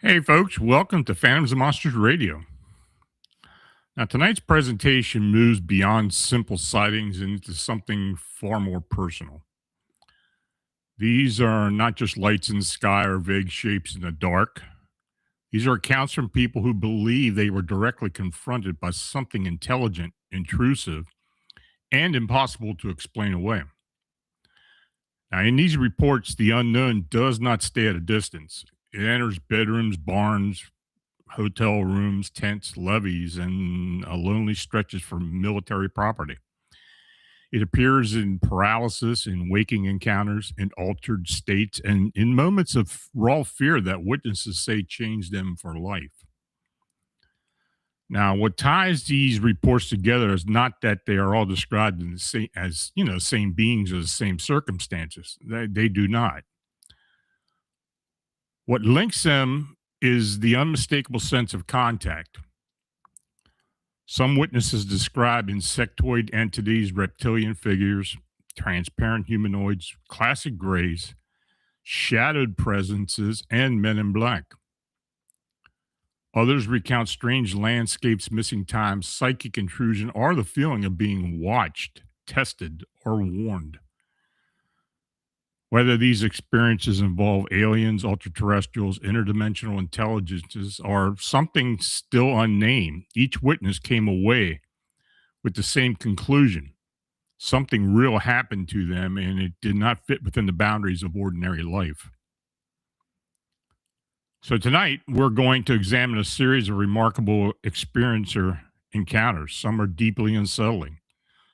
Hey, folks, welcome to Phantoms and Monsters Radio. Now, tonight's presentation moves beyond simple sightings and into something far more personal. These are not just lights in the sky or vague shapes in the dark. These are accounts from people who believe they were directly confronted by something intelligent, intrusive, and impossible to explain away. Now, in these reports, the unknown does not stay at a distance. It enters bedrooms, barns, hotel rooms, tents, levees, and lonely stretches for military property. It appears in paralysis, in waking encounters, in altered states, and in moments of raw fear that witnesses say change them for life. Now, what ties these reports together is not that they are all described in the same, as same beings or the same circumstances. They do not. What links them is the unmistakable sense of contact. Some witnesses describe insectoid entities, reptilian figures, transparent humanoids, classic grays, shadowed presences, and men in black. Others recount strange landscapes, missing time, psychic intrusion, or the feeling of being watched, tested, or warned. Whether these experiences involve aliens, ultraterrestrials, interdimensional intelligences, or something still unnamed, each witness came away with the same conclusion. Something real happened to them, and it did not fit within the boundaries of ordinary life. So tonight, we're going to examine a series of remarkable experiencer encounters. Some are deeply unsettling.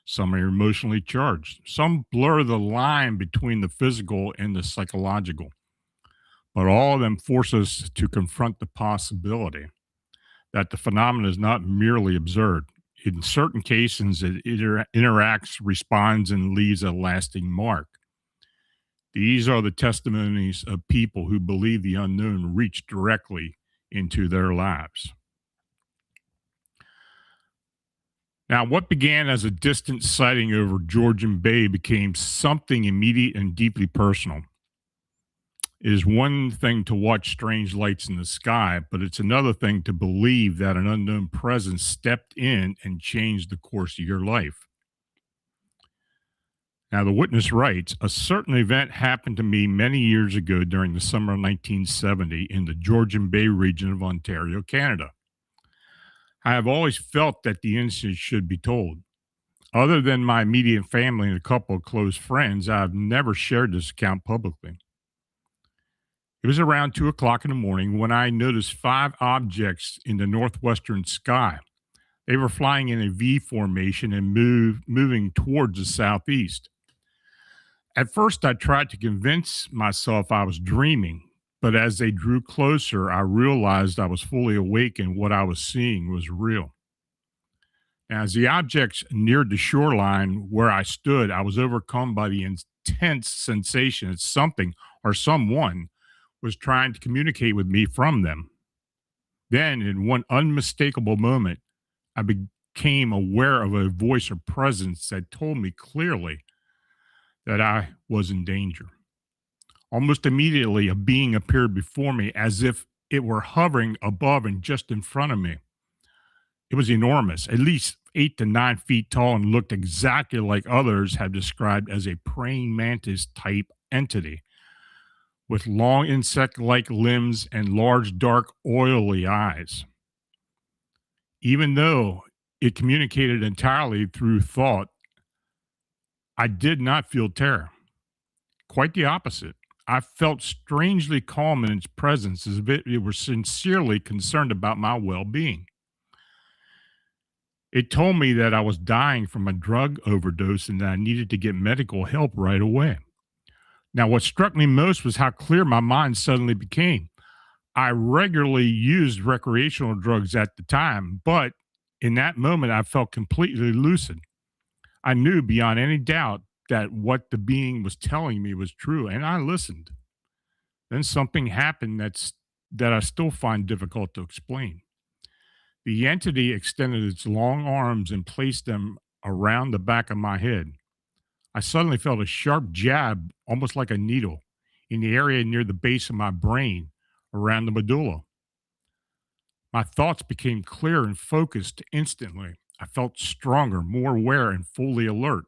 Some are emotionally charged. Some blur the line between the physical and the psychological. But all of them force us to confront the possibility that the phenomenon is not merely observed. In certain cases, it interacts, responds, and leaves a lasting mark. These are the testimonies of people who believe the unknown reached directly into their lives. Now, what began as a distant sighting over Georgian Bay became something immediate and deeply personal. It is one thing to watch strange lights in the sky, but it's another thing to believe that an unknown presence stepped in and changed the course of your life. Now, the witness writes, a certain event happened to me many years ago during the summer of 1970 in the Georgian Bay region of Ontario, Canada. I have always felt that the incident should be told. Other than my immediate family and a couple of close friends, I've never shared this account publicly. It was around 2 o'clock in the morning when I noticed five objects in the northwestern sky. They were flying in a V formation and moving towards the southeast. At first, I tried to convince myself I was dreaming, but as they drew closer, I realized I was fully awake and what I was seeing was real. As the objects neared the shoreline where I stood, I was overcome by the intense sensation that something or someone was trying to communicate with me from them. Then, in one unmistakable moment, I became aware of a voice or presence that told me clearly that I was in danger. Almost immediately, a being appeared before me as if it were hovering above and just in front of me. It was enormous, at least 8 to 9 feet tall, and looked exactly like others have described as a praying mantis type entity with long insect like limbs and large, dark, oily eyes. Even though it communicated entirely through thought, I did not feel terror. Quite the opposite. I felt strangely calm in its presence, as if it were sincerely concerned about my well being. It told me that I was dying from a drug overdose and that I needed to get medical help right away. Now, what struck me most was how clear my mind suddenly became. I regularly used recreational drugs at the time, but in that moment, I felt completely lucid. I knew beyond any doubt that what the being was telling me was true, and I listened. Then something happened that I still find difficult to explain. The entity extended its long arms and placed them around the back of my head. I suddenly felt a sharp jab, almost like a needle, in the area near the base of my brain, around the medulla. My thoughts became clear and focused instantly. I felt stronger, more aware, and fully alert.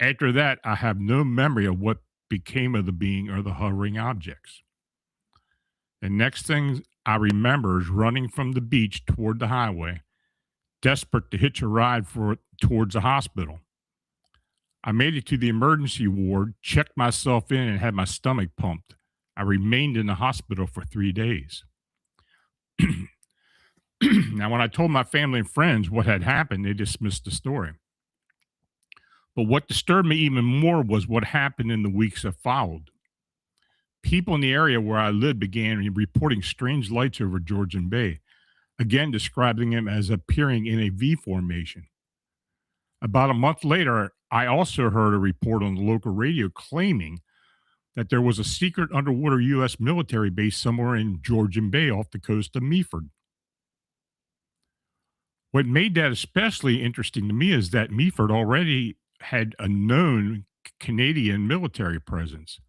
After that, I have no memory of what became of the being or the hovering objects. The next thing I remember is running from the beach toward the highway, desperate to hitch a ride towards the hospital. I made it to the emergency ward, checked myself in, and had my stomach pumped. I remained in the hospital for 3 days. Now, when I told my family and friends what had happened, they dismissed the story. But what disturbed me even more was what happened in the weeks that followed. People in the area where I lived began reporting strange lights over Georgian Bay, again describing them as appearing in a V formation. About a month later, I also heard a report on the local radio claiming that there was a secret underwater U.S. military base somewhere in Georgian Bay off the coast of Meaford. What made that especially interesting to me is that Meaford already had a known Canadian military presence.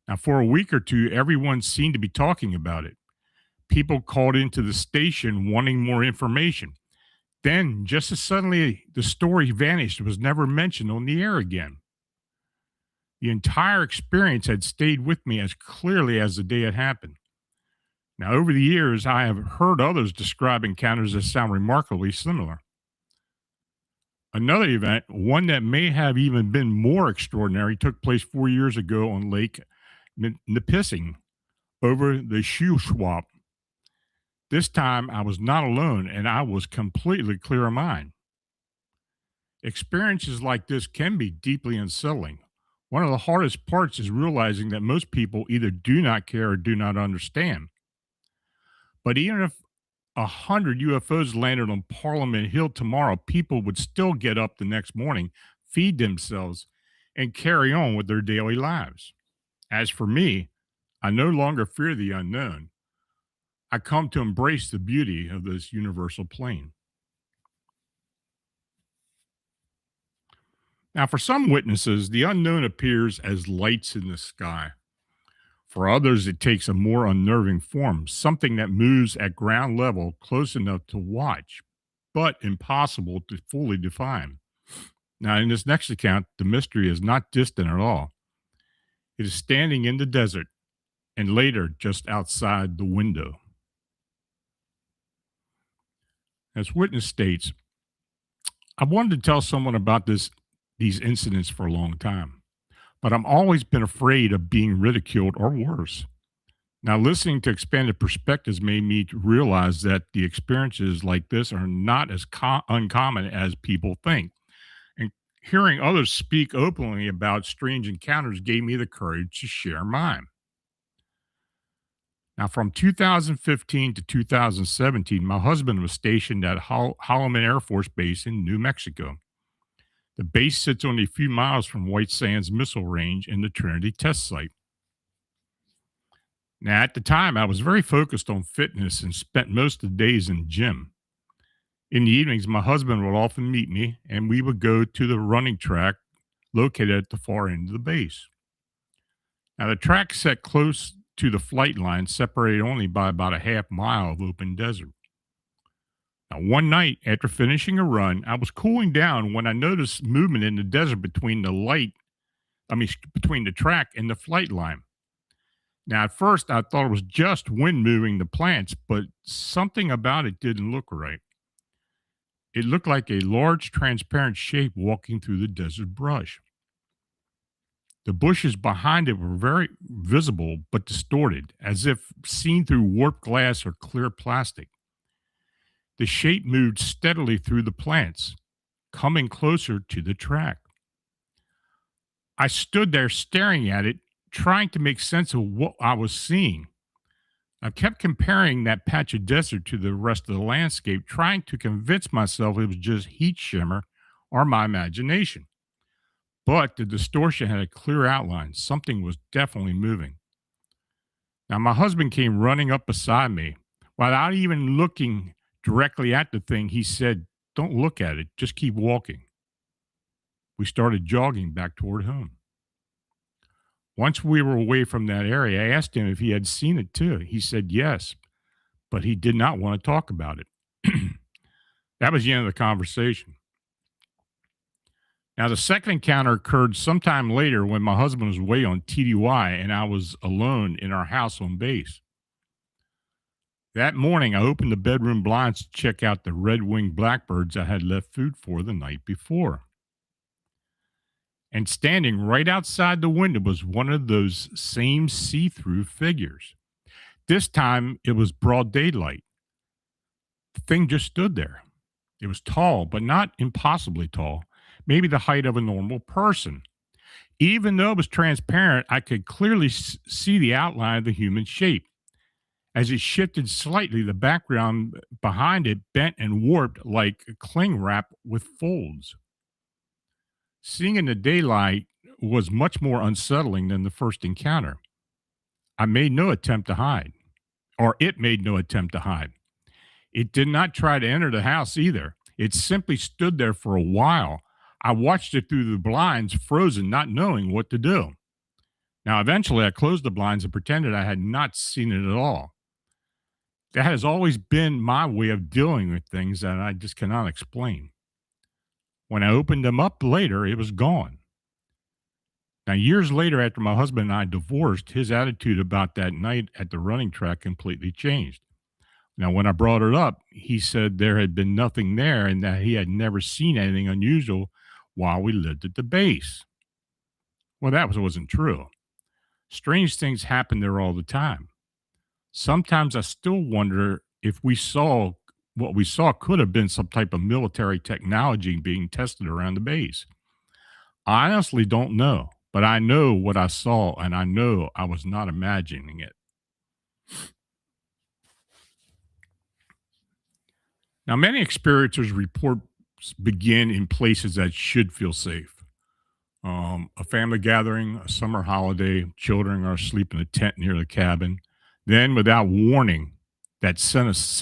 Now, for a week or two, everyone seemed to be talking about it. People called into the station wanting more information. Then, just as suddenly, the story vanished and was never mentioned on the air again. The entire experience had stayed with me as clearly as the day it happened. Now, over the years, I have heard others describe encounters that sound remarkably similar. Another event, one that may have even been more extraordinary, took place 4 years ago on Lake Nipissing over the Shuswap. This time, I was not alone and I was completely clear of mind. Experiences like this can be deeply unsettling. One of the hardest parts is realizing that most people either do not care or do not understand. But even if 100 UFOs landed on Parliament Hill tomorrow, people would still get up the next morning, feed themselves, and carry on with their daily lives. As for me, I no longer fear the unknown. I come to embrace the beauty of this universal plane. Now, for some witnesses, the unknown appears as lights in the sky. For others, it takes a more unnerving form, something that moves at ground level close enough to watch, but impossible to fully define. Now, in this next account, the mystery is not distant at all. It is standing in the desert and later just outside the window. As witness states, I wanted to tell someone about these incidents for a long time, but I've always been afraid of being ridiculed or worse. Now, listening to expanded perspectives made me realize that the experiences like this are not as uncommon as people think. And hearing others speak openly about strange encounters gave me the courage to share mine. Now, from 2015 to 2017, my husband was stationed at Holloman Air Force Base in New Mexico. The base sits only a few miles from White Sands Missile Range and the Trinity test site. Now, at the time, I was very focused on fitness and spent most of the days in the gym. In the evenings, my husband would often meet me, and we would go to the running track located at the far end of the base. Now, the track set close to the flight line, separated only by about a half mile of open desert. Now, one night after finishing a run, I was cooling down when I noticed movement in the desert between the track and the flight line. Now, at first, I thought it was just wind moving the plants, but something about it didn't look right. It looked like a large, transparent shape walking through the desert brush. The bushes behind it were very visible but distorted, as if seen through warped glass or clear plastic. The shape moved steadily through the plants, coming closer to the track. I stood there staring at it, trying to make sense of what I was seeing. I kept comparing that patch of desert to the rest of the landscape, trying to convince myself it was just heat shimmer or my imagination. But the distortion had a clear outline. Something was definitely moving. Now, my husband came running up beside me. Without even looking directly at the thing, he said, "Don't look at it, just keep walking." We started jogging back toward home. Once we were away from that area, I asked him if he had seen it too. He said yes, but he did not want to talk about it. That was the end of the conversation. Now, the second encounter occurred sometime later when my husband was away on TDY and I was alone in our house on base. That morning, I opened the bedroom blinds to check out the red-winged blackbirds I had left food for the night before. And standing right outside the window was one of those same see-through figures. This time, it was broad daylight. The thing just stood there. It was tall, but not impossibly tall, maybe the height of a normal person. Even though it was transparent, I could clearly see the outline of the human shape. As it shifted slightly, the background behind it bent and warped like cling wrap with folds. Seeing in the daylight was much more unsettling than the first encounter. I made no attempt to hide, or it made no attempt to hide. It did not try to enter the house either. It simply stood there for a while. I watched it through the blinds, frozen, not knowing what to do. Now, eventually, I closed the blinds and pretended I had not seen it at all. That has always been my way of dealing with things that I just cannot explain. When I opened them up later, it was gone. Now, years later, after my husband and I divorced, his attitude about that night at the running track completely changed. Now, when I brought it up, he said there had been nothing there and that he had never seen anything unusual while we lived at the base. Well, wasn't true. Strange things happen there all the time. Sometimes I still wonder if what we saw could have been some type of military technology being tested around the base. I honestly don't know, but I know what I saw and I know I was not imagining it. Now, many experiencers report begin in places that should feel safe. A family gathering, a summer holiday, children are asleep in a tent near the cabin. Then, without warning, that sense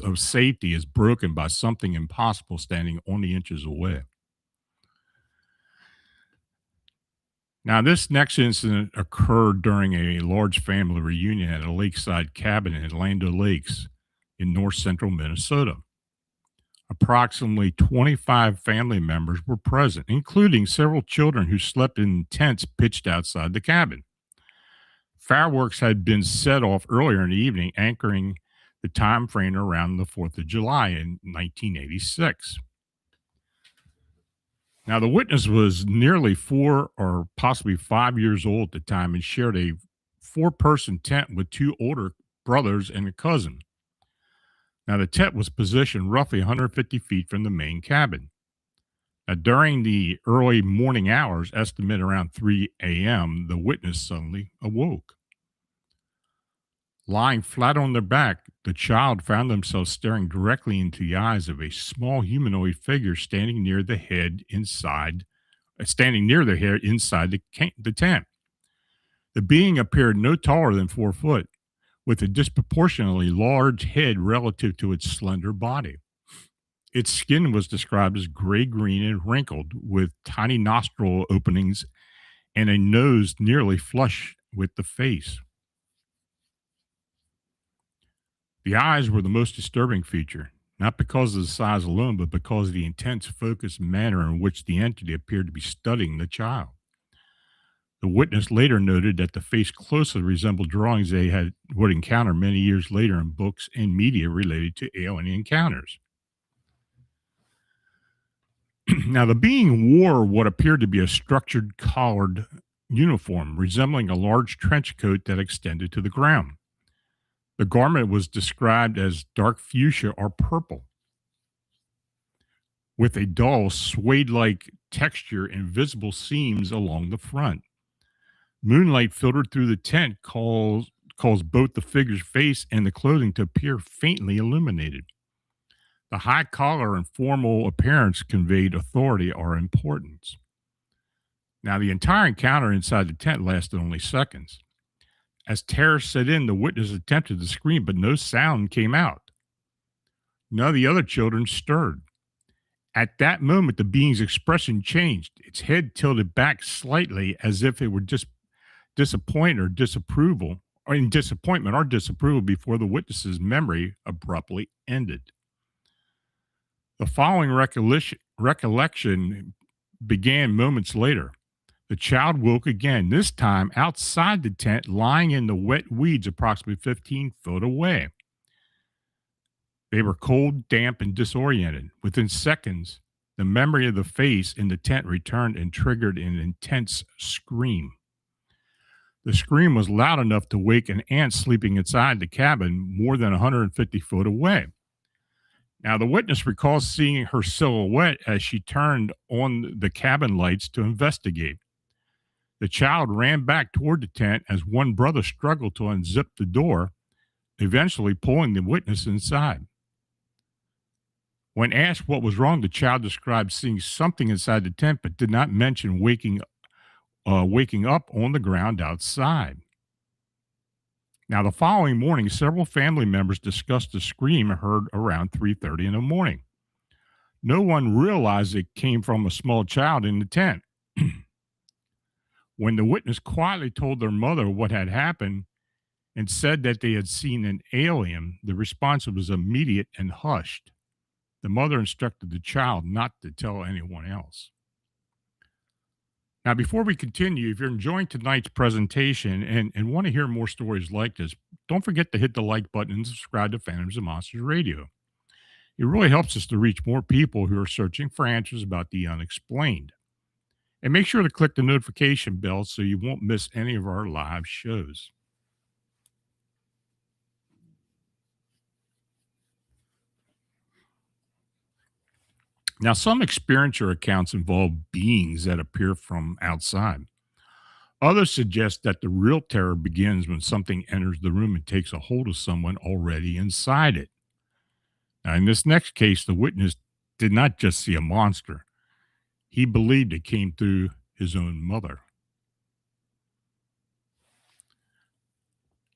of safety is broken by something impossible standing only inches away. Now, this next incident occurred during a large family reunion at a lakeside cabin in Land Lakes in north central Minnesota. Approximately 25 family members were present, including several children who slept in tents pitched outside the cabin. Fireworks had been set off earlier in the evening, anchoring the time frame around the 4th of July in 1986. Now, the witness was nearly 4 or possibly 5 years old at the time and shared a four-person tent with two older brothers and a cousin. Now, the tent was positioned roughly 150 feet from the main cabin. Now, during the early morning hours, estimated around 3 a.m., the witness suddenly awoke. Lying flat on their back, the child found themselves staring directly into the eyes of a small humanoid figure standing near the head inside the tent. The being appeared no taller than 4 foot, with a disproportionately large head relative to its slender body. Its skin was described as gray green and wrinkled, with tiny nostril openings and a nose nearly flush with the face. The eyes were the most disturbing feature, not because of the size alone, but because of the intense, focused manner in which the entity appeared to be studying the child. The witness later noted that the face closely resembled drawings would encounter many years later in books and media related to alien encounters. Now, the being wore what appeared to be a structured collared uniform, resembling a large trench coat that extended to the ground. The garment was described as dark fuchsia or purple, with a dull, suede like texture and visible seams along the front. Moonlight filtered through the tent caused both the figure's face and the clothing to appear faintly illuminated. The high collar and formal appearance conveyed authority or importance. Now, the entire encounter inside the tent lasted only seconds. As terror set in, the witness attempted to scream, but no sound came out. None of the other children stirred. At that moment, the being's expression changed. Its head tilted back slightly as if it were in disappointment or disapproval before the witness's memory abruptly ended. The following recollection began moments later. The child woke again, this time outside the tent, lying in the wet weeds approximately 15 feet away. They were cold, damp, and disoriented. Within seconds, the memory of the face in the tent returned and triggered an intense scream. The scream was loud enough to wake an ant sleeping inside the cabin more than 150 feet away. Now, the witness recalls seeing her silhouette as she turned on the cabin lights to investigate. The child ran back toward the tent as one brother struggled to unzip the door, eventually pulling the witness inside. When asked what was wrong, the child described seeing something inside the tent, but did not mention waking up on the ground outside. Now, the following morning, several family members discussed the scream heard around 3:30 in the morning. No one realized it came from a small child in the tent. When the witness quietly told their mother what had happened and said that they had seen an alien, the response was immediate and hushed. The mother instructed the child not to tell anyone else. Now, before we continue, if you're enjoying tonight's presentation and want to hear more stories like this, don't forget to hit the like button and subscribe to Phantoms and Monsters Radio. It really helps us to reach more people who are searching for answers about the unexplained. And make sure to click the notification bell so you won't miss any of our live shows. Now, some experiencer accounts involve beings that appear from outside. Others suggest that the real terror begins when something enters the room and takes a hold of someone already inside it. Now, in this next case, the witness did not just see a monster. He believed it came through his own mother.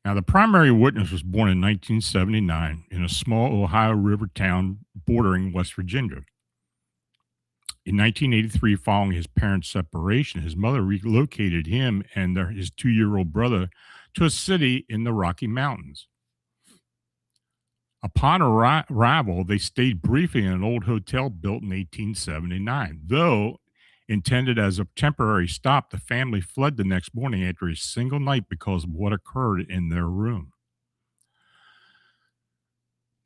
Now, the primary witness was born in 1979 in a small Ohio River town bordering West Virginia. In 1983, following his parents' separation, his mother relocated him and his 2-year-old brother to a city in the Rocky Mountains. Upon arrival, they stayed briefly in an old hotel built in 1879. Though intended as a temporary stop, the family fled the next morning after a single night because of what occurred in their room.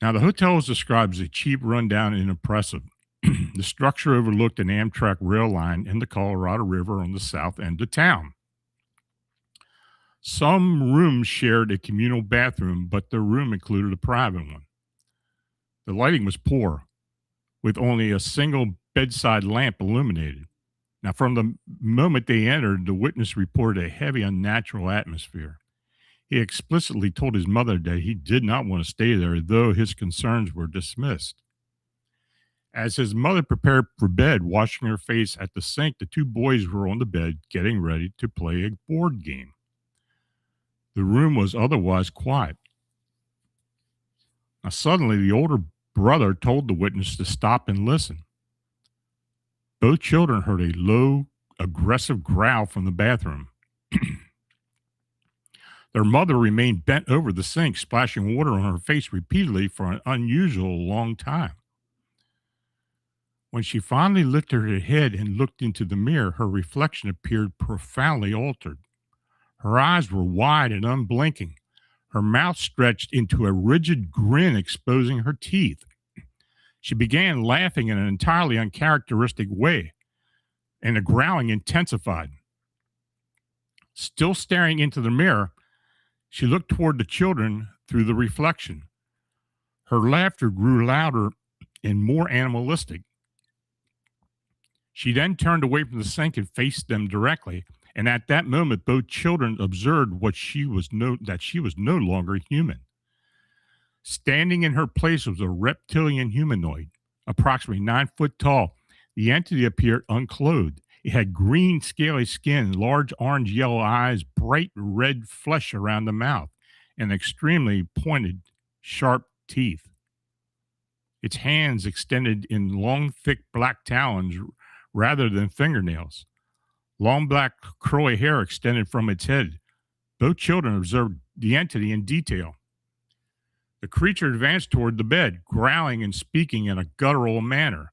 Now, the hotel was described as a cheap, rundown, and impressive. The structure overlooked an Amtrak rail line and the Colorado River on the south end of town. Some rooms shared a communal bathroom, but their room included a private one. The lighting was poor, with only a single bedside lamp illuminated. Now, from the moment they entered, the witness reported a heavy, unnatural atmosphere. He explicitly told his mother that he did not want to stay there, though his concerns were dismissed. As his mother prepared for bed, washing her face at the sink, the two boys were on the bed getting ready to play a board game. The room was otherwise quiet. Now, suddenly, the older brother told the witness to stop and listen. Both children heard a low, aggressive growl from the bathroom. Their mother remained bent over the sink, splashing water on her face repeatedly for an unusual long time. When she finally lifted her head and looked into the mirror, her reflection appeared profoundly altered. Her eyes were wide and unblinking. Her mouth stretched into a rigid grin, exposing her teeth. She began laughing in an entirely uncharacteristic way, and the growling intensified. Still staring into the mirror, she looked toward the children through the reflection. Her laughter grew louder and more animalistic. She then turned away from the sink and faced them directly, and at that moment, both children observed that she was no longer human. Standing in her place was a reptilian humanoid, approximately 9 foot tall. The entity appeared unclothed. It had green, scaly skin, large orange-yellow eyes, bright red flesh around the mouth, and extremely pointed, sharp teeth. Its hands extended in long, thick black talons rather than fingernails. Long black curly hair extended from its head. Both children observed the entity in detail. The creature advanced toward the bed, growling and speaking in a guttural manner.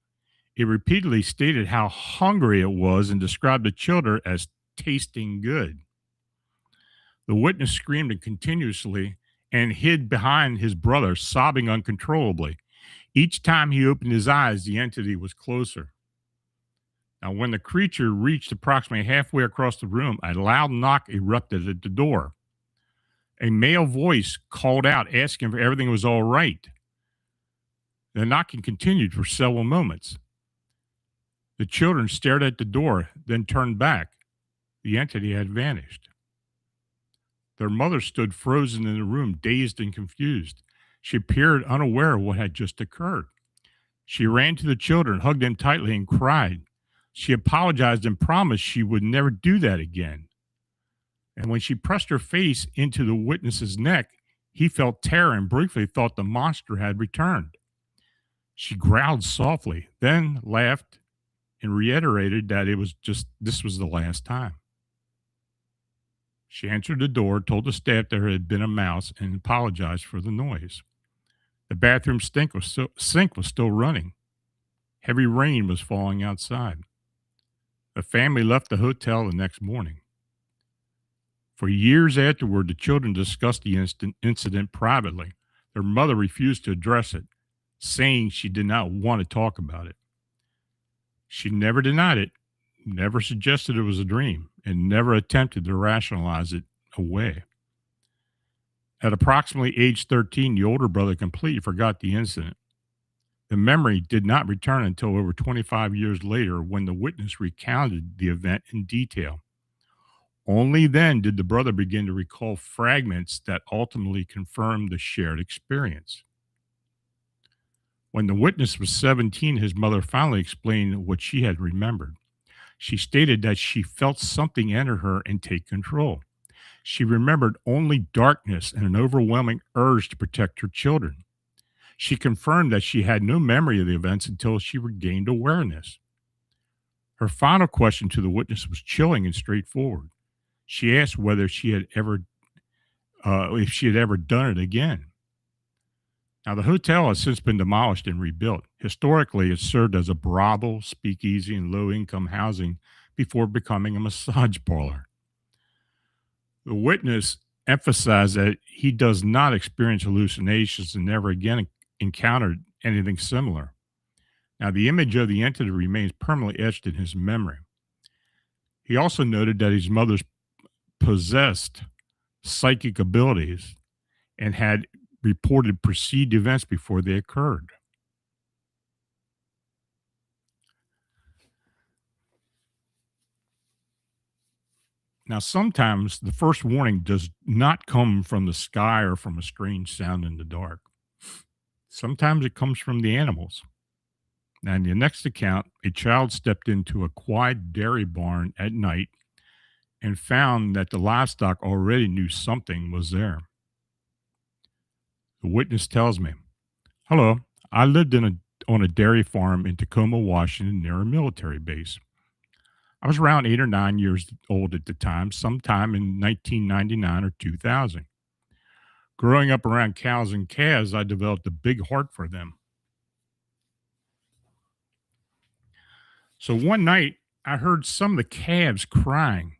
It repeatedly stated how hungry it was and described the children as tasting good. The witness screamed continuously and hid behind his brother, sobbing uncontrollably. Each time he opened his eyes, the entity was closer. Now, when the creature reached approximately halfway across the room, a loud knock erupted at the door. A male voice called out, asking if everything was all right. The knocking continued for several moments. The children stared at the door, then turned back. The entity had vanished. Their mother stood frozen in the room, dazed and confused. She appeared unaware of what had just occurred. She ran to the children, hugged them tightly, and cried. She apologized and promised she would never do that again. And when she pressed her face into the witness's neck, he felt terror and briefly thought the monster had returned. She growled softly, then laughed and reiterated that this was the last time. She answered the door, told the staff there had been a mouse, and apologized for the noise. The bathroom sink was still running. Heavy rain was falling outside. The family left the hotel the next morning. For years afterward, the children discussed the incident privately. Their mother refused to address it, saying she did not want to talk about it. She never denied it, never suggested it was a dream, and never attempted to rationalize it away. At approximately age 13, the older brother completely forgot the incident. The memory did not return until over 25 years later when the witness recounted the event in detail. Only then did the brother begin to recall fragments that ultimately confirmed the shared experience. When the witness was 17, his mother finally explained what she had remembered. She stated that she felt something enter her and take control. She remembered only darkness and an overwhelming urge to protect her children. She confirmed that she had no memory of the events until she regained awareness. Her final question to the witness was chilling and straightforward. She asked whether if she had ever done it again. Now, the hotel has since been demolished and rebuilt. Historically, it served as a brothel, speakeasy, and low-income housing before becoming a massage parlor. The witness emphasized that he does not experience hallucinations and never again encountered anything similar. Now, the image of the entity remains permanently etched in his memory. He also noted that his mother's possessed psychic abilities and had reported perceived events before they occurred. Now, sometimes the first warning does not come from the sky or from a strange sound in the dark. Sometimes it comes from the animals. Now, in the next account, a child stepped into a quiet dairy barn at night and found that the livestock already knew something was there. The witness tells me, "Hello, I lived on a dairy farm in Tacoma, Washington, near a military base. I was around 8 or 9 years old at the time, sometime in 1999 or 2000. Growing up around cows and calves, I developed a big heart for them. So one night, I heard some of the calves crying.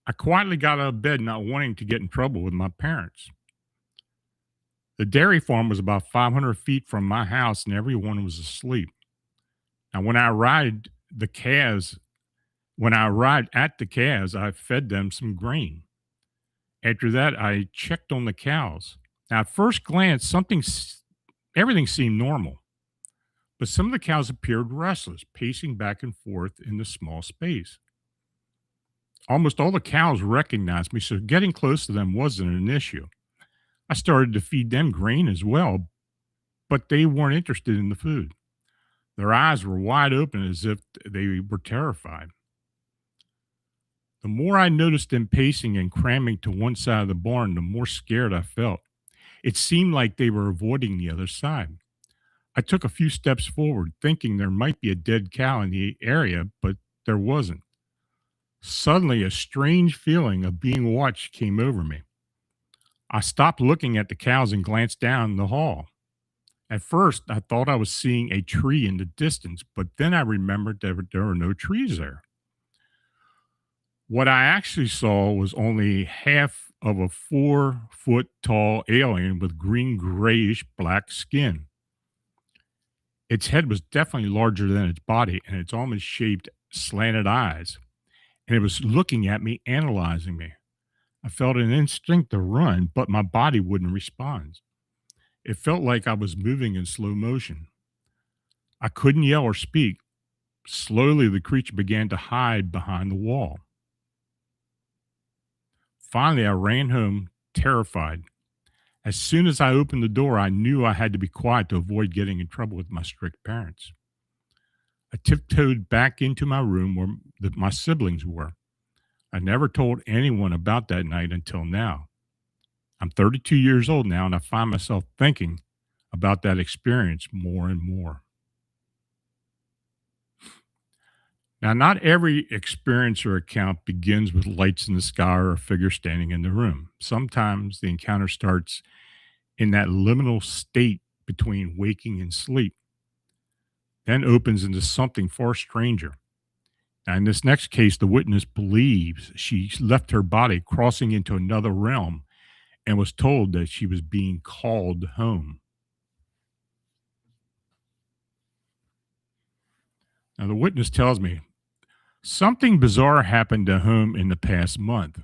I quietly got out of bed, not wanting to get in trouble with my parents. The dairy farm was about 500 feet from my house, and everyone was asleep. Now, when I arrived at the calves, I fed them some grain. After that, I checked on the cows. Now, at first glance, everything seemed normal, but some of the cows appeared restless, pacing back and forth in the small space. Almost all the cows recognized me, so getting close to them wasn't an issue. I started to feed them grain as well, but they weren't interested in the food. Their eyes were wide open as if they were terrified. The more I noticed them pacing and cramming to one side of the barn, the more scared I felt. It seemed like they were avoiding the other side. I took a few steps forward, thinking there might be a dead cow in the area, but there wasn't. Suddenly, a strange feeling of being watched came over me. I stopped looking at the cows and glanced down the hall. At first, I thought I was seeing a tree in the distance, but then I remembered that there were no trees there. What I actually saw was only half of a 4 foot tall alien with green grayish black skin. Its head was definitely larger than its body, and its almond shaped slanted eyes. And it was looking at me, analyzing me. I felt an instinct to run, but my body wouldn't respond. It felt like I was moving in slow motion. I couldn't yell or speak. Slowly, the creature began to hide behind the wall. Finally, I ran home, terrified. As soon as I opened the door, I knew I had to be quiet to avoid getting in trouble with my strict parents. I tiptoed back into my room where my siblings were. I never told anyone about that night until now. I'm 32 years old now, and I find myself thinking about that experience more and more. Now, not every experience or account begins with lights in the sky or a figure standing in the room. Sometimes the encounter starts in that liminal state between waking and sleep, then opens into something far stranger. Now, in this next case, the witness believes she left her body crossing into another realm and was told that she was being called home. Now, the witness tells me something bizarre happened at home in the past month.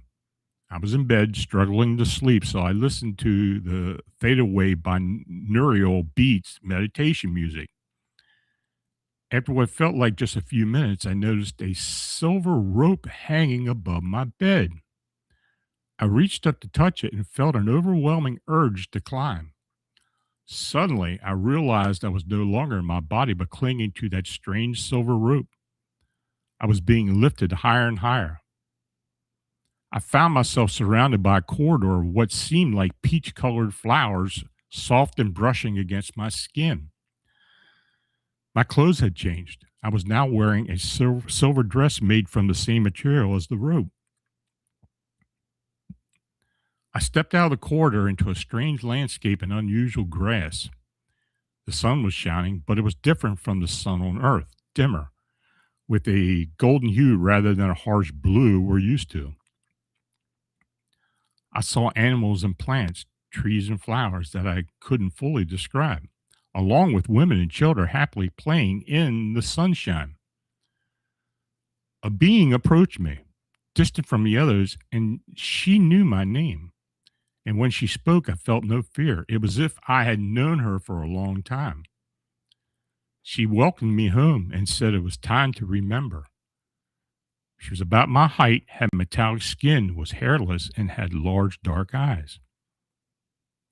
I was in bed struggling to sleep, so I listened to the Theta Wave binaural beats meditation music. After what felt like just a few minutes, I noticed a silver rope hanging above my bed. I reached up to touch it and felt an overwhelming urge to climb. Suddenly, I realized I was no longer in my body, but clinging to that strange silver rope. I was being lifted higher and higher. I found myself surrounded by a corridor of what seemed like peach colored flowers, soft and brushing against my skin. My clothes had changed. I was now wearing a silver dress made from the same material as the robe. I stepped out of the corridor into a strange landscape and unusual grass. The sun was shining, but it was different from the sun on Earth, dimmer, with a golden hue rather than a harsh blue we're used to. I saw animals and plants, trees and flowers that I couldn't fully describe. along with women and children happily playing in the sunshine. A being approached me, distant from the others, and she knew my name. And when she spoke, I felt no fear. It was as if I had known her for a long time. She welcomed me home and said it was time to remember. She was about my height, had metallic skin, was hairless, and had large dark eyes.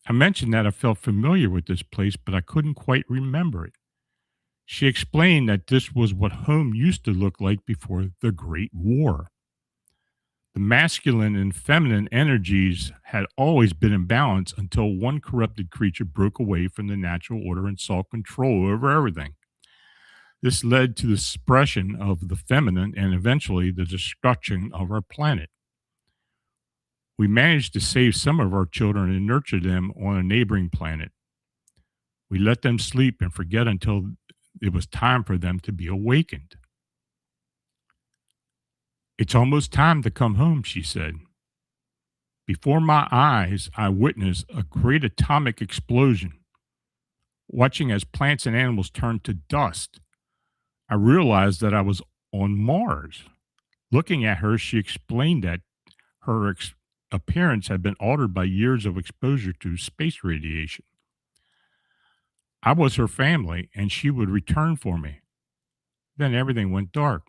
I mentioned that I felt familiar with this place, but I couldn't quite remember it. She explained that this was what home used to look like before the Great War. The masculine and feminine energies had always been in balance until one corrupted creature broke away from the natural order and sought control over everything. This led to the suppression of the feminine and eventually the destruction of our planet. We managed to save some of our children and nurture them on a neighboring planet. We let them sleep and forget until it was time for them to be awakened. It's almost time to come home, she said. Before my eyes, I witnessed a great atomic explosion. Watching as plants and animals turned to dust, I realized that I was on Mars. Looking at her, she explained that her appearance had been altered by years of exposure to space radiation. I was her family, and she would return for me. Then everything went dark.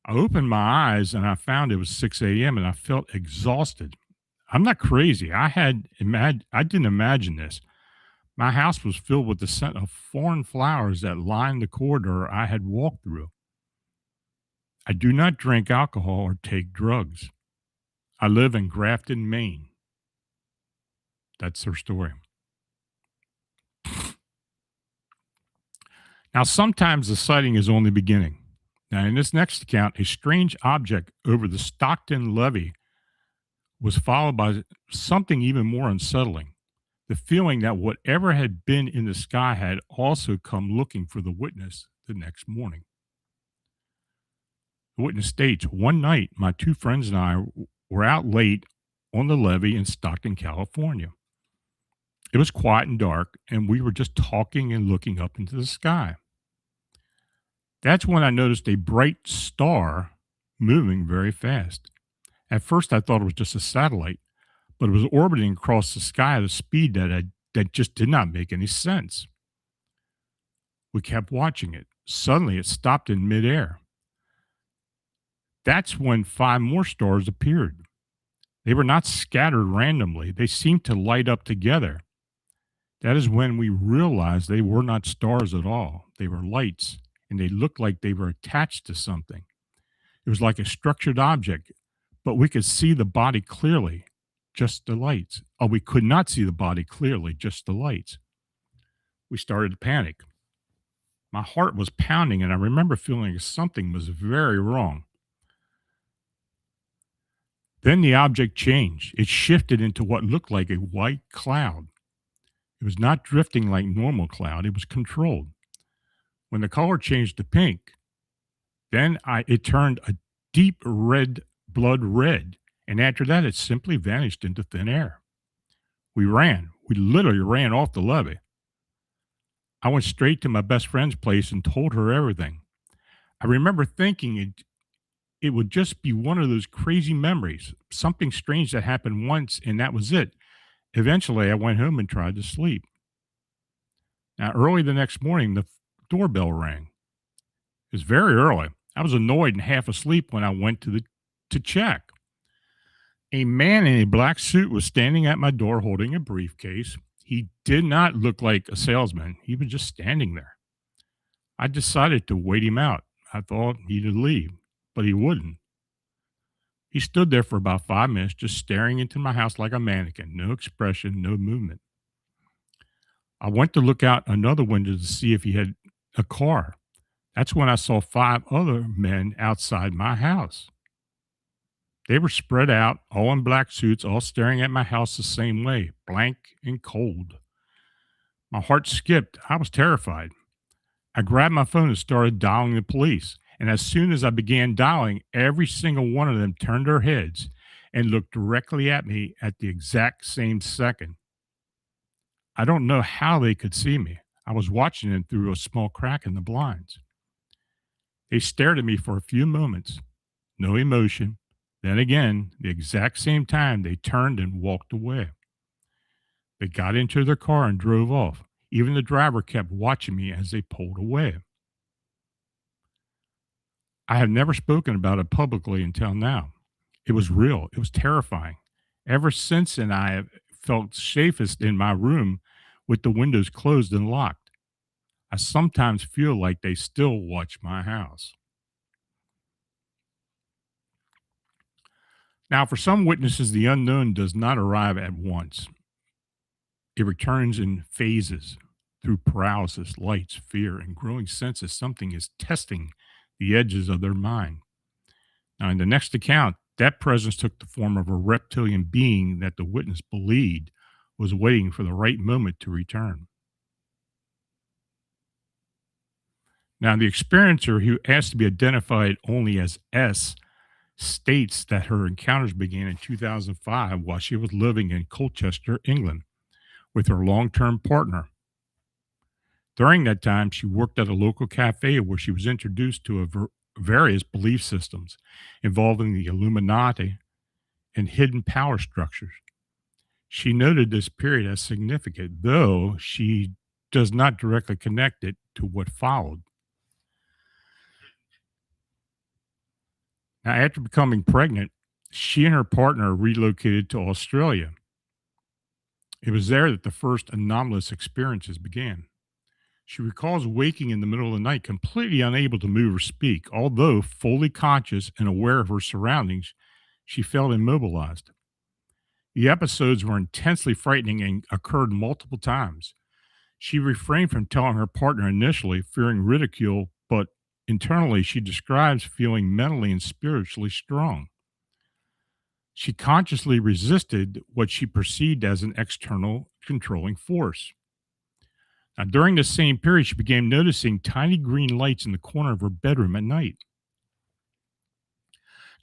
I opened my eyes and I found it was 6 a.m. and I felt exhausted. I'm not crazy. I didn't imagine this. My house was filled with the scent of foreign flowers that lined the corridor I had walked through. I do not drink alcohol or take drugs. I live in Grafton, Maine. That's her story. Now, sometimes the sighting is only beginning. Now, in this next account, a strange object over the Stockton levee was followed by something even more unsettling. The feeling that whatever had been in the sky had also come looking for the witness the next morning. The witness states, one night, my two friends and I were out late on the levee in Stockton, California. It was quiet and dark, and we were just talking and looking up into the sky. That's when I noticed a bright star moving very fast. At first, I thought it was just a satellite, but it was orbiting across the sky at a speed that just did not make any sense. We kept watching it. Suddenly, it stopped in midair. That's when 5 more stars appeared. They were not scattered randomly, they seemed to light up together. That is when we realized they were not stars at all. They were lights, and they looked like they were attached to something. It was like a structured object, but we could see the body clearly, just the lights. Oh, we could not see the body clearly, just the lights. We started to panic. My heart was pounding, and I remember feeling something was very wrong. Then the object changed. It shifted into what looked like a white cloud. It was not drifting like normal cloud. It was controlled. When the color changed to pink, then it turned a deep red, blood red. And after that, it simply vanished into thin air. We ran. We literally ran off the levee. I went straight to my best friend's place and told her everything. I remember thinking it would just be one of those crazy memories, something strange that happened once, and that was it. Eventually, I went home and tried to sleep. Now, early the next morning, the doorbell rang. It was very early. I was annoyed and half asleep when I went to check. A man in a black suit was standing at my door holding a briefcase. He did not look like a salesman. He was just standing there. I decided to wait him out. I thought he'd leave, but he wouldn't. He stood there for about 5 minutes, just staring into my house like a mannequin. No expression, no movement. I went to look out another window to see if he had a car. That's when I saw 5 other men outside my house. They were spread out, all in black suits, all staring at my house the same way, blank and cold. My heart skipped. I was terrified. I grabbed my phone and started dialing the police. And as soon as I began dialing, every single one of them turned their heads and looked directly at me at the exact same second. I don't know how they could see me. I was watching them through a small crack in the blinds. They stared at me for a few moments, no emotion. Then again, the exact same time, they turned and walked away. They got into their car and drove off. Even the driver kept watching me as they pulled away. I have never spoken about it publicly until now. It was real. It was terrifying. Ever since then, I have felt safest in my room with the windows closed and locked. I sometimes feel like they still watch my house. Now, for some witnesses, the unknown does not arrive at once. It returns in phases through paralysis, lights, fear, and growing sense that something is testing the edges of their mind. Now, in the next account, that presence took the form of a reptilian being that the witness believed was waiting for the right moment to return. Now, the experiencer, who asked to be identified only as S, states that her encounters began in 2005 while she was living in Colchester, England, with her long term partner. During that time, she worked at a local cafe where she was introduced to various belief systems involving the Illuminati and hidden power structures. She noted this period as significant, though she does not directly connect it to what followed. Now, after becoming pregnant, she and her partner relocated to Australia. It was there that the first anomalous experiences began. She recalls waking in the middle of the night, completely unable to move or speak. Although fully conscious and aware of her surroundings, she felt immobilized. The episodes were intensely frightening and occurred multiple times. She refrained from telling her partner initially, fearing ridicule, but internally she describes feeling mentally and spiritually strong. She consciously resisted what she perceived as an external controlling force. Now, during the same period, she began noticing tiny green lights in the corner of her bedroom at night.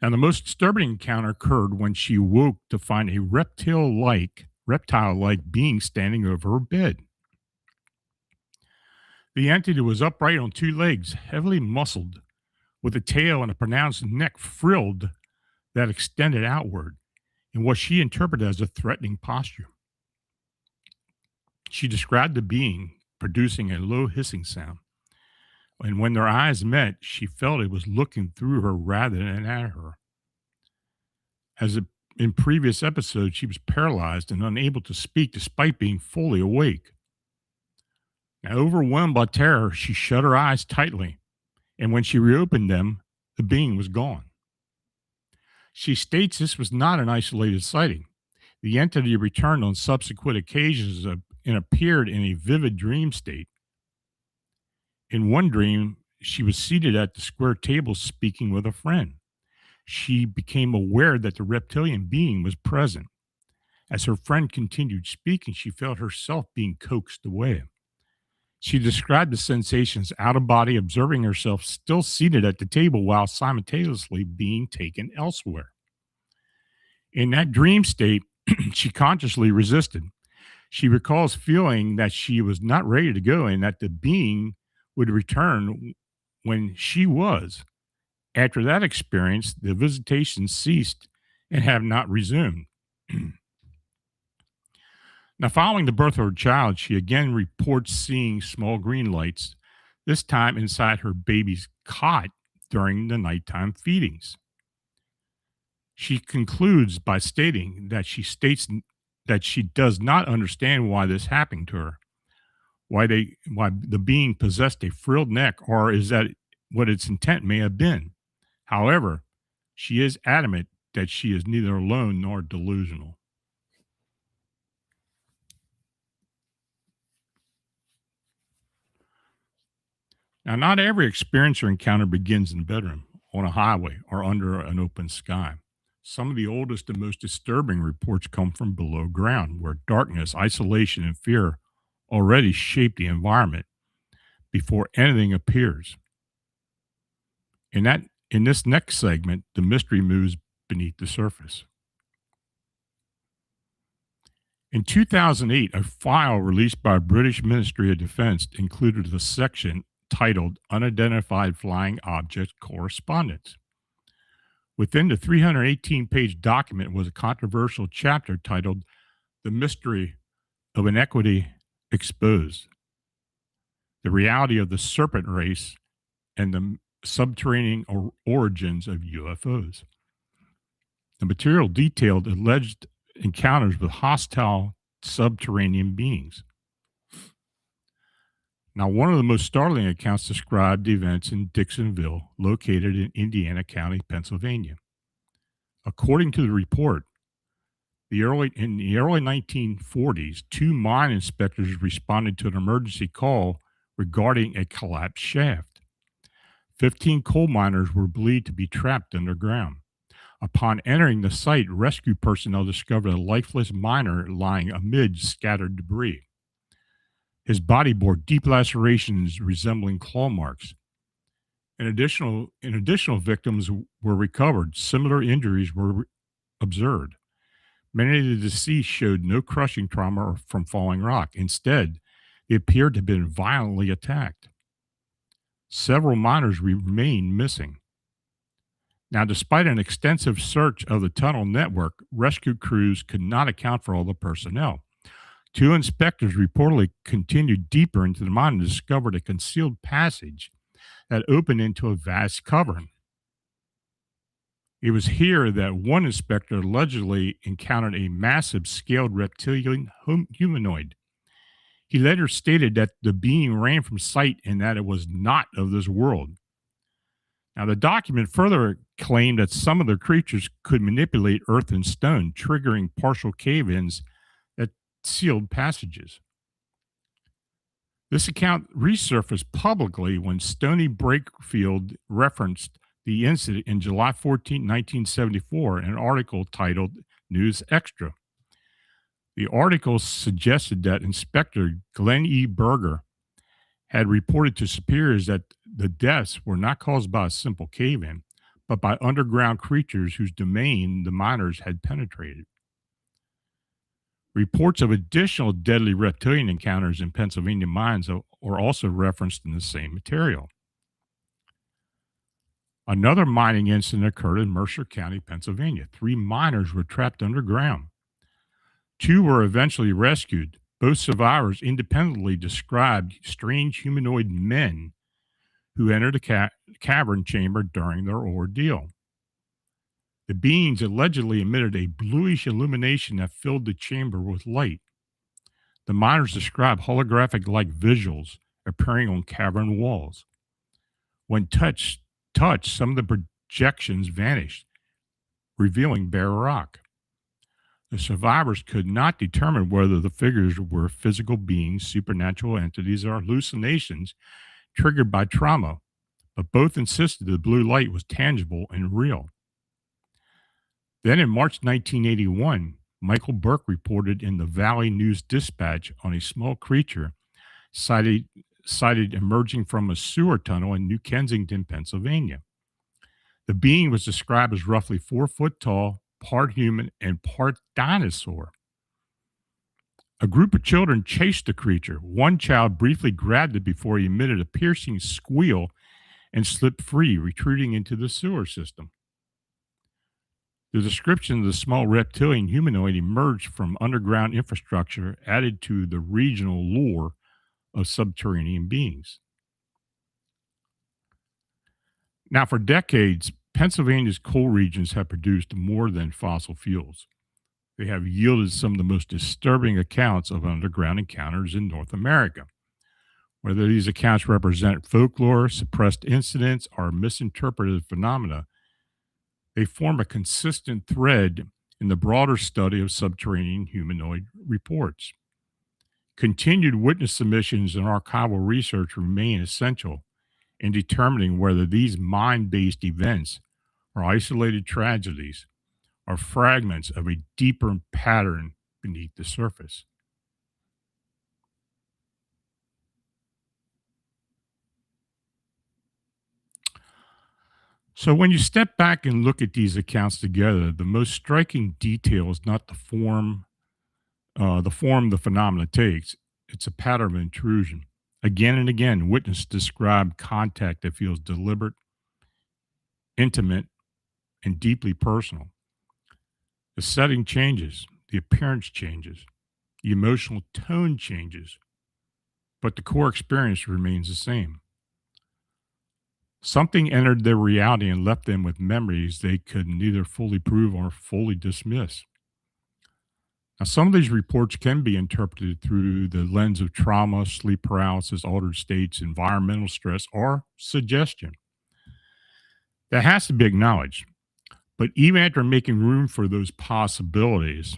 Now, the most disturbing encounter occurred when she woke to find a reptile-like being standing over her bed. The entity was upright on two legs, heavily muscled, with a tail and a pronounced neck frilled that extended outward in what she interpreted as a threatening posture. She described the being producing a low hissing sound, and when their eyes met, she felt it was looking through her rather than at her. In previous episodes, she was paralyzed and unable to speak despite being fully awake. Now, overwhelmed by terror, she shut her eyes tightly, and when she reopened them, the being was gone. She states this was not an isolated sighting. The entity returned on subsequent occasions and appeared in a vivid dream state. In one dream, she was seated at the square table speaking with a friend. She became aware that the reptilian being was present. As her friend continued speaking, she felt herself being coaxed away. She described the sensations out of body, observing herself still seated at the table while simultaneously being taken elsewhere. In that dream state, she consciously resisted. She recalls feeling that she was not ready to go and that the being would return when she was. After that experience, the visitations ceased and have not resumed. Now, following the birth of her child, she again reports seeing small green lights, this time inside her baby's cot during the nighttime feedings. She concludes by stating that she does not understand why this happened to her, why the being possessed a frilled neck, or is that what its intent may have been. However, she is adamant that she is neither alone nor delusional. Now, not every experience or encounter begins in the bedroom, on a highway, or under an open sky. Some of the oldest and most disturbing reports come from below ground, where darkness, isolation, and fear already shape the environment before anything appears. In this next segment, the mystery moves beneath the surface. In 2008, a file released by British Ministry of Defense included a section titled Unidentified Flying Object Correspondence. Within the 318-page document was a controversial chapter titled The Mystery of Inequity Exposed, the reality of the serpent race, and the subterranean origins of UFOs. The material detailed alleged encounters with hostile subterranean beings. Now, one of the most startling accounts described events in Dixonville, located in Indiana County, Pennsylvania. According to the report, in the early 1940s, two mine inspectors responded to an emergency call regarding a collapsed shaft. 15 coal miners were believed to be trapped underground. Upon entering the site, rescue personnel discovered a lifeless miner lying amid scattered debris. His body bore deep lacerations resembling claw marks. Additional victims were recovered. Similar injuries were observed. Many of the deceased showed no crushing trauma from falling rock. Instead, they appeared to have been violently attacked. Several miners remain missing. Now, despite an extensive search of the tunnel network, rescue crews could not account for all the personnel. Two inspectors reportedly continued deeper into the mine and discovered a concealed passage that opened into a vast cavern. It was here that one inspector allegedly encountered a massive scaled reptilian humanoid. He later stated that the being ran from sight and that it was not of this world. Now, the document further claimed that some of the creatures could manipulate earth and stone, triggering partial cave ins that sealed passages. This account resurfaced publicly when Stony Brakefield referenced the incident in July 14, 1974, in an article titled News Extra. The article suggested that Inspector Glenn E. Berger had reported to superiors that the deaths were not caused by a simple cave-in, but by underground creatures whose domain the miners had penetrated. Reports of additional deadly reptilian encounters in Pennsylvania mines are also referenced in the same material. Another mining incident occurred in Mercer County, Pennsylvania. 3 miners were trapped underground. 2 were eventually rescued. Both survivors independently described strange humanoid men who entered the cavern chamber during their ordeal. The beings allegedly emitted a bluish illumination that filled the chamber with light. The miners described holographic-like visuals appearing on cavern walls. When touched, some of the projections vanished, revealing bare rock. The survivors could not determine whether the figures were physical beings, supernatural entities, or hallucinations triggered by trauma, but both insisted the blue light was tangible and real. Then in March 1981, Michael Burke reported in the Valley News Dispatch on a small creature sighted emerging from a sewer tunnel in New Kensington, Pennsylvania. The being was described as roughly 4 foot tall, part human, and part dinosaur. A group of children chased the creature. One child briefly grabbed it before he emitted a piercing squeal and slipped free, retreating into the sewer system. The description of the small reptilian humanoid emerged from underground infrastructure added to the regional lore of subterranean beings. Now, for decades, Pennsylvania's coal regions have produced more than fossil fuels. They have yielded some of the most disturbing accounts of underground encounters in North America. Whether these accounts represent folklore, suppressed incidents, or misinterpreted phenomena, they form a consistent thread in the broader study of subterranean humanoid reports. Continued witness submissions and archival research remain essential in determining whether these mind-based events are isolated tragedies or fragments of a deeper pattern beneath the surface. So when you step back and look at these accounts together, the most striking detail is not the form the form the phenomena takes. It's a pattern of intrusion. Again and again, witnesses describe contact that feels deliberate, intimate, and deeply personal. The setting changes, the appearance changes, the emotional tone changes, but the core experience remains the same. Something entered their reality and left them with memories they could neither fully prove or fully dismiss. Now, some of these reports can be interpreted through the lens of trauma, sleep paralysis, altered states, environmental stress, or suggestion. That has to be acknowledged. But even after making room for those possibilities,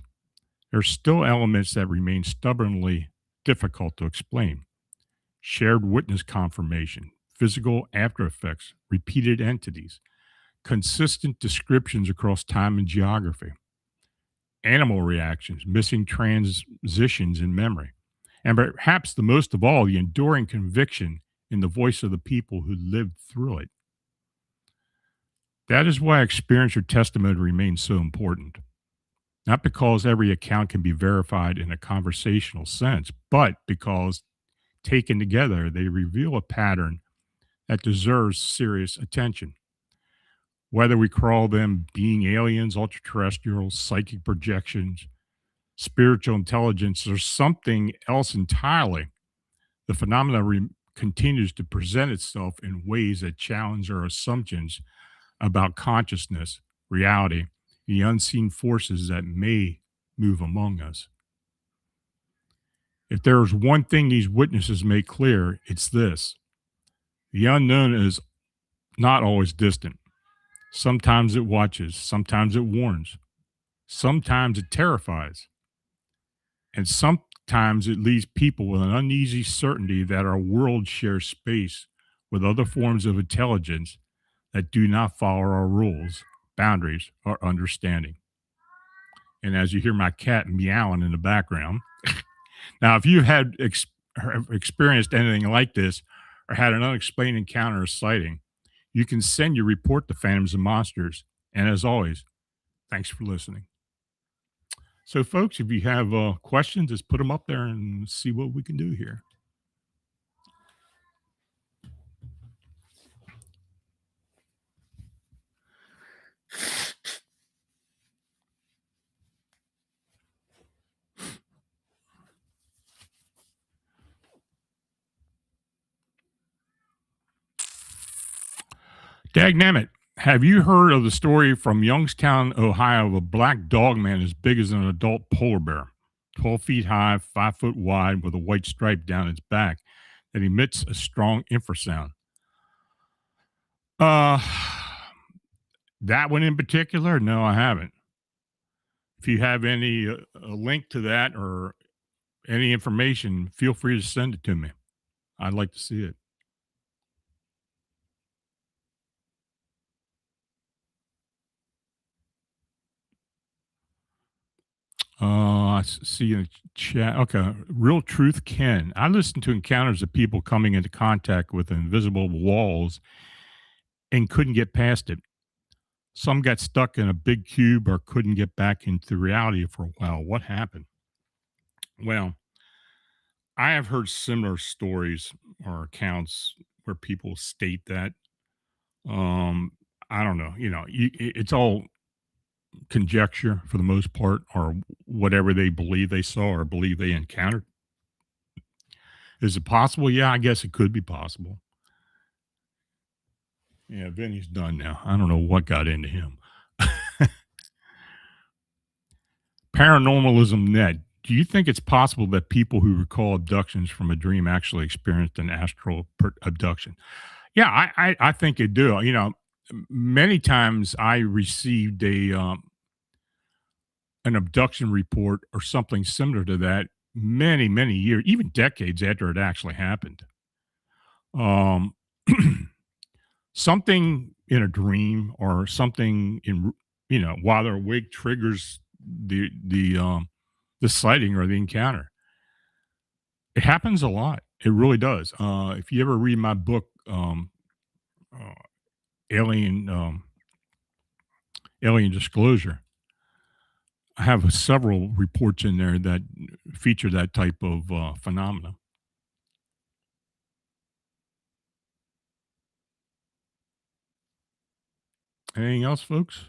there's still elements that remain stubbornly difficult to explain. Shared witness confirmation, physical after effects, repeated entities, consistent descriptions across time and geography, animal reactions, missing transitions in memory, and perhaps the most of all, the enduring conviction in the voice of the people who lived through it. That is why experience or testimony remains so important. Not because every account can be verified in a conversational sense, but because taken together, they reveal a pattern that deserves serious attention. Whether we call them being aliens, ultraterrestrials, psychic projections, spiritual intelligence, or something else entirely, the phenomenon continues to present itself in ways that challenge our assumptions about consciousness, reality, the unseen forces that may move among us. If there is one thing these witnesses make clear, it's this: the unknown is not always distant. Sometimes it watches, sometimes it warns, sometimes it terrifies, and sometimes it leaves people with an uneasy certainty that our world shares space with other forms of intelligence that do not follow our rules, boundaries, or understanding. And as you hear my cat meowing in the background, now, if you have experienced anything like this or had an unexplained encounter or sighting, you can send your report to Phantoms and Monsters. And as always, thanks for listening. So, folks, if you have questions, just put them up there and see what we can do here. Dagnammit, have you heard of the story from Youngstown, Ohio, of a black dog man as big as an adult polar bear, 12 feet high, 5 foot wide, with a white stripe down its back that emits a strong infrasound? Uh, that one in particular? No, I haven't. If you have any a link to that or any information, feel free to send it to me. I'd like to see it. See in the chat. Okay, real truth, Ken. I listened to encounters of people coming into contact with invisible walls and couldn't get past it. Some got stuck in a big cube or couldn't get back into reality for a while. What happened? Well, I have heard similar stories or accounts where people state that. Um, I don't know. It's all conjecture for the most part, or whatever they believe they saw or believe they encountered. Is it possible? Yeah, I guess it could be possible. Yeah, Vinny's done now. I don't know what got into him. Paranormalism Net. Do you think it's possible that people who recall abductions from a dream actually experienced an astral abduction? Yeah, I think they do. Many times I received an abduction report or something similar to that many years, even decades after it actually happened. Um, something in a dream or something while they're awake triggers the sighting or the encounter. It happens a lot. It really does. If you ever read my book, uh, Alien Alien Disclosure, I have several reports in there that feature that type of phenomena. Anything else, folks?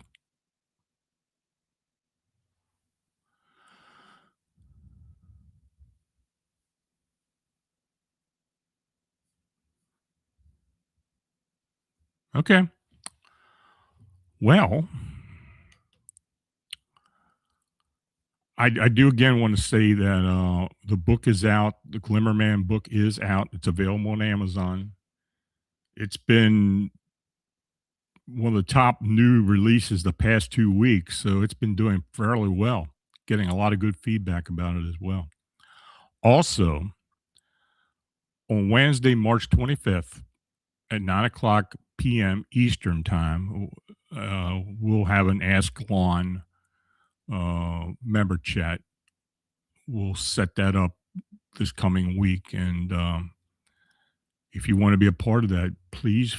Okay. Well, I do again want to say that the book is out. The Glimmerman book is out. It's available on Amazon. It's been one of the top new releases the past 2 weeks, so it's been doing fairly well, getting a lot of good feedback about it as well. Also, on Wednesday, March 25th at 9 o'clock p.m. Eastern Time, we'll have an Ask Lon member chat. We'll set that up this coming week, and if you want to be a part of that, please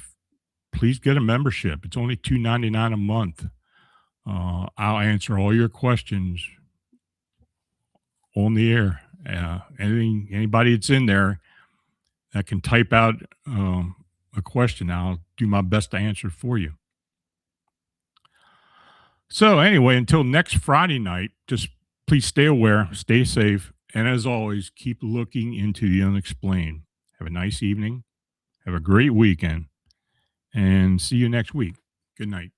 get a membership. It's only $2.99 a month. I'll answer all your questions on the air. Anybody that's in there that can type out a question, I'll do my best to answer for you. So anyway, until next Friday night, just please stay aware, stay safe, and as always, keep looking into the unexplained. Have a nice evening. Have a great weekend, and see you next week. Good night.